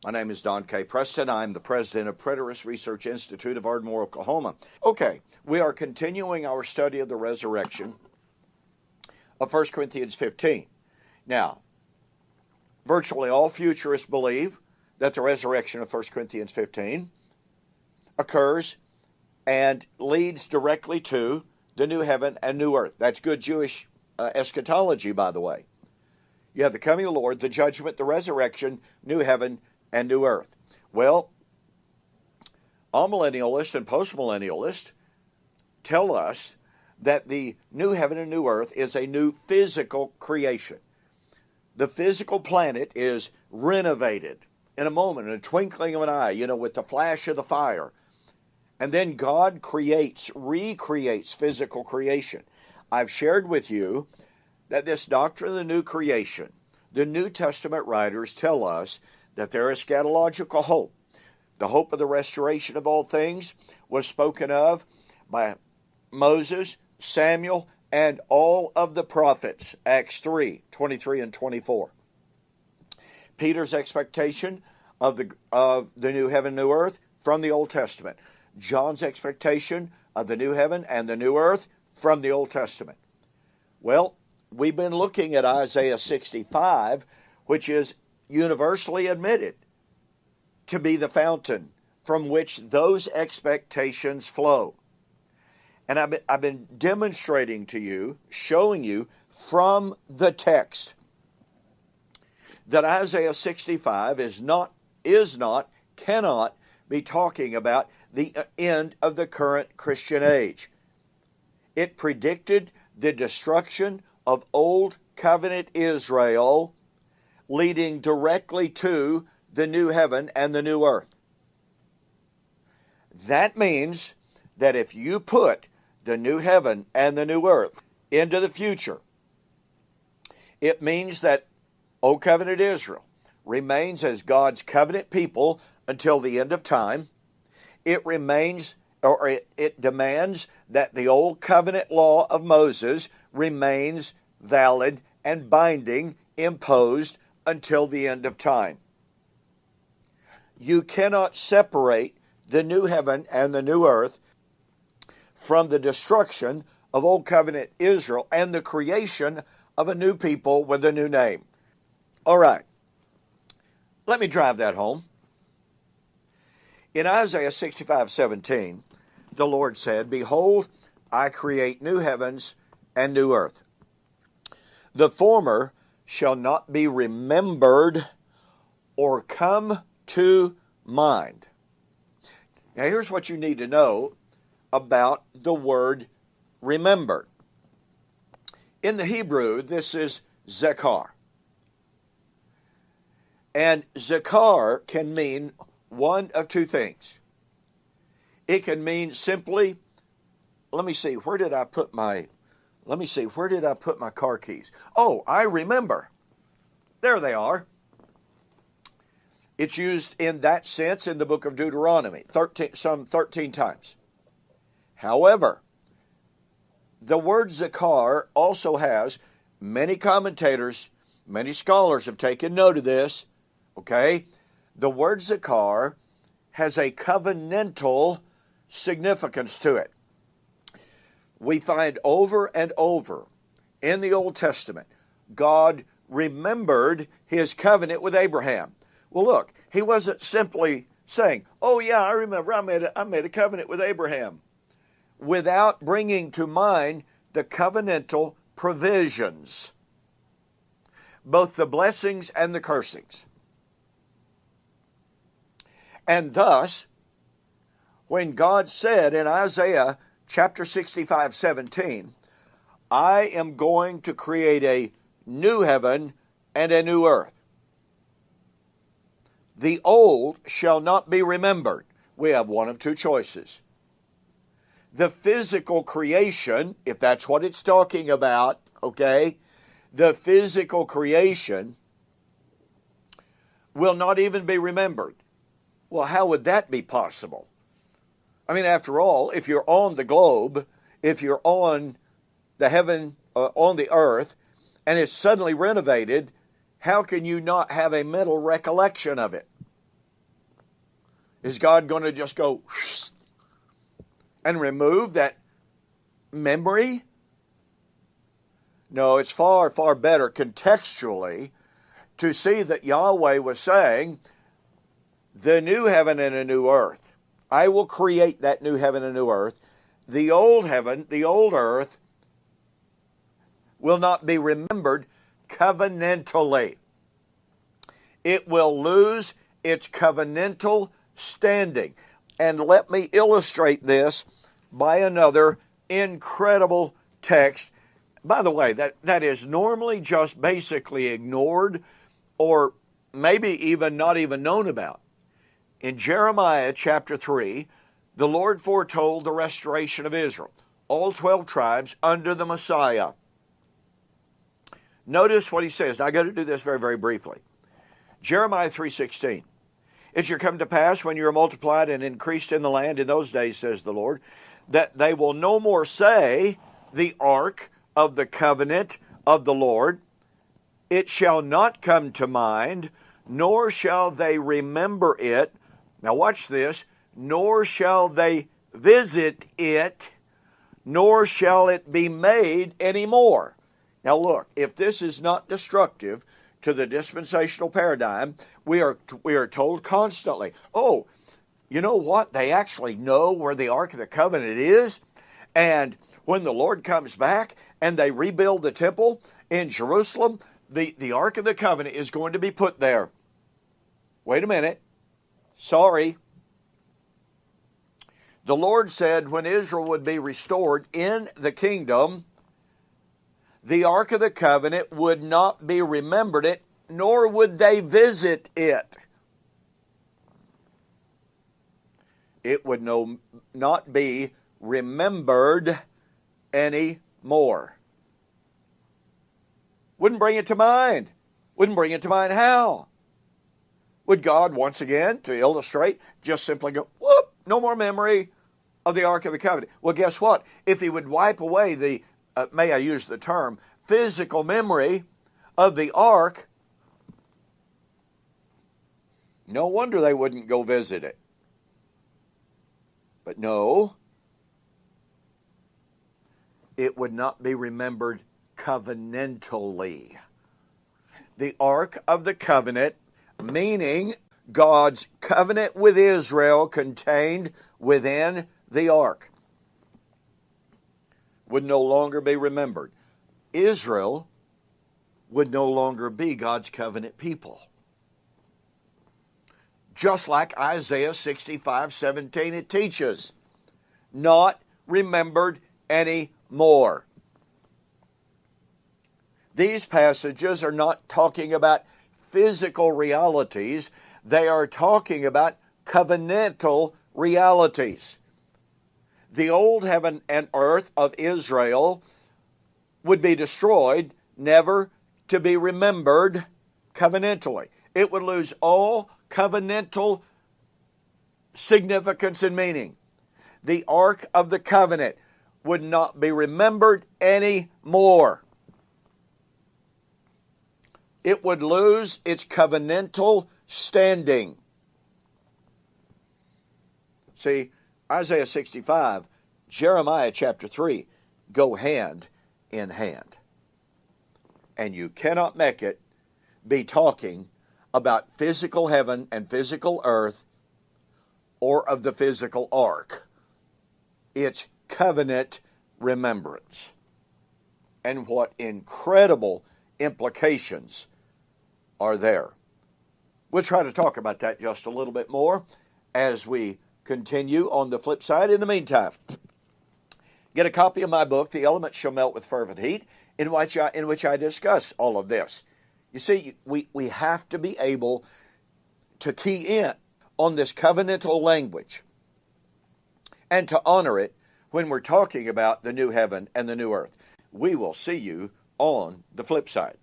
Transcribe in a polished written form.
My name is Don K. Preston. I'm the president of Preterist Research Institute of Ardmore, Oklahoma. Okay, we are continuing our study of the resurrection of 1 Corinthians 15. Now, virtually all futurists believe that the resurrection of 1 Corinthians 15 occurs and leads directly to the new heaven and new earth. That's good Jewish eschatology, by the way. You have the coming of the Lord, the judgment, the resurrection, new heaven, and new earth. Well, amillennialists and postmillennialists tell us that the new heaven and new earth is a new physical creation. The physical planet is renovated in a moment, in a twinkling of an eye, with the flash of the fire. And then God recreates physical creation. I've shared with you that this doctrine of the new creation, the New Testament writers tell us that there is eschatological hope. The hope of the restoration of all things was spoken of by Moses, Samuel, and all of the prophets, Acts 3, 23 and 24. Peter's expectation of the new heaven, new earth from the Old Testament. John's expectation of the new heaven and the new earth from the Old Testament. Well, we've been looking at Isaiah 65, which is universally admitted to be the fountain from which those expectations flow. And I've been demonstrating to you, showing you from the text that Isaiah 65 cannot be talking about the end of the current Christian age. It predicted the destruction of Old Covenant Israel, leading directly to the new heaven and the new earth. That means that if you put the new heaven and the new earth into the future, it means that Old Covenant Israel remains as God's covenant people until the end of time. It demands that the Old Covenant law of Moses remains valid and binding, imposed until the end of time. You cannot separate the new heaven and the new earth from the destruction of Old Covenant Israel and the creation of a new people with a new name. All right, let me drive that home. In Isaiah 65:17, the Lord said, "Behold, I create new heavens and new earth. The former shall not be remembered or come to mind." Now here's what you need to know about the word remember. In the Hebrew, this is zekar. And zekar can mean one of two things. It can mean simply, let me see, where did I put my car keys? Oh, I remember. There they are. It's used in that sense in the book of Deuteronomy, some 13 times. However, the word zakar also has, many commentators, many scholars have taken note of this, okay? The word zakar has a covenantal significance to it. We find over and over in the Old Testament, God remembered his covenant with Abraham. Well, look, he wasn't simply saying, "Oh yeah, I remember, I made a covenant with Abraham," without bringing to mind the covenantal provisions, both the blessings and the cursings. And thus, when God said in Isaiah chapter 65:17, "I am going to create a new heaven and a new earth. The old shall not be remembered." We have one of two choices. The physical creation, if that's what it's talking about, okay, the physical creation will not even be remembered. Well, how would that be possible? I mean, after all, if you're on the globe, if you're on the heaven, on the earth, and it's suddenly renovated, how can you not have a mental recollection of it? Is God going to just go and remove that memory? No, it's far, far better contextually to see that Yahweh was saying, the new heaven and a new earth. I will create that new heaven and new earth. The old heaven, the old earth, will not be remembered covenantally. It will lose its covenantal standing. And let me illustrate this by another incredible text. By the way, that is normally just basically ignored or maybe even not even known about. In Jeremiah chapter 3, the Lord foretold the restoration of Israel, all 12 tribes under the Messiah. Notice what he says. Now, I got to do this very, very briefly. Jeremiah 3:16. It shall come to pass when you are multiplied and increased in the land in those days, says the Lord, that they will no more say, the ark of the covenant of the Lord. It shall not come to mind, nor shall they remember it. Now watch this. Nor shall they visit it, nor shall it be made anymore. Now look, if this is not destructive to the dispensational paradigm, we are told constantly, oh, you know what? They actually know where the Ark of the Covenant is. And when the Lord comes back and they rebuild the temple in Jerusalem, the Ark of the Covenant is going to be put there. Wait a minute. Sorry. The Lord said when Israel would be restored in the kingdom, the Ark of the Covenant would not be remembered it, nor would they visit it. It would not be remembered anymore. Wouldn't bring it to mind. Wouldn't bring it to mind how? Would God, once again, to illustrate, just simply go, whoop, no more memory of the Ark of the Covenant? Well, guess what? If he would wipe away the, may I use the term, physical memory of the Ark, no wonder they wouldn't go visit it. But no, it would not be remembered covenantally. The Ark of the Covenant, meaning God's covenant with Israel contained within the ark, would no longer be remembered. Israel would no longer be God's covenant people. Just like Isaiah 65:17 it teaches, not remembered anymore. These passages are not talking about physical realities. They are talking about covenantal realities. The old heaven and earth of Israel would be destroyed, never to be remembered covenantally. It would lose all covenantal significance and meaning. The Ark of the Covenant would not be remembered anymore. It would lose its covenantal standing. See, Isaiah 65, Jeremiah chapter 3 go hand in hand. And you cannot make it be talking about physical heaven and physical earth or of the physical ark. It's covenant remembrance. And what incredible implications are there. We'll try to talk about that just a little bit more as we continue on the flip side. In the meantime, get a copy of my book, The Elements Shall Melt with Fervent Heat, in which I discuss all of this. You see, we have to be able to key in on this covenantal language and to honor it when we're talking about the new heaven and the new earth. We will see you on the flip side.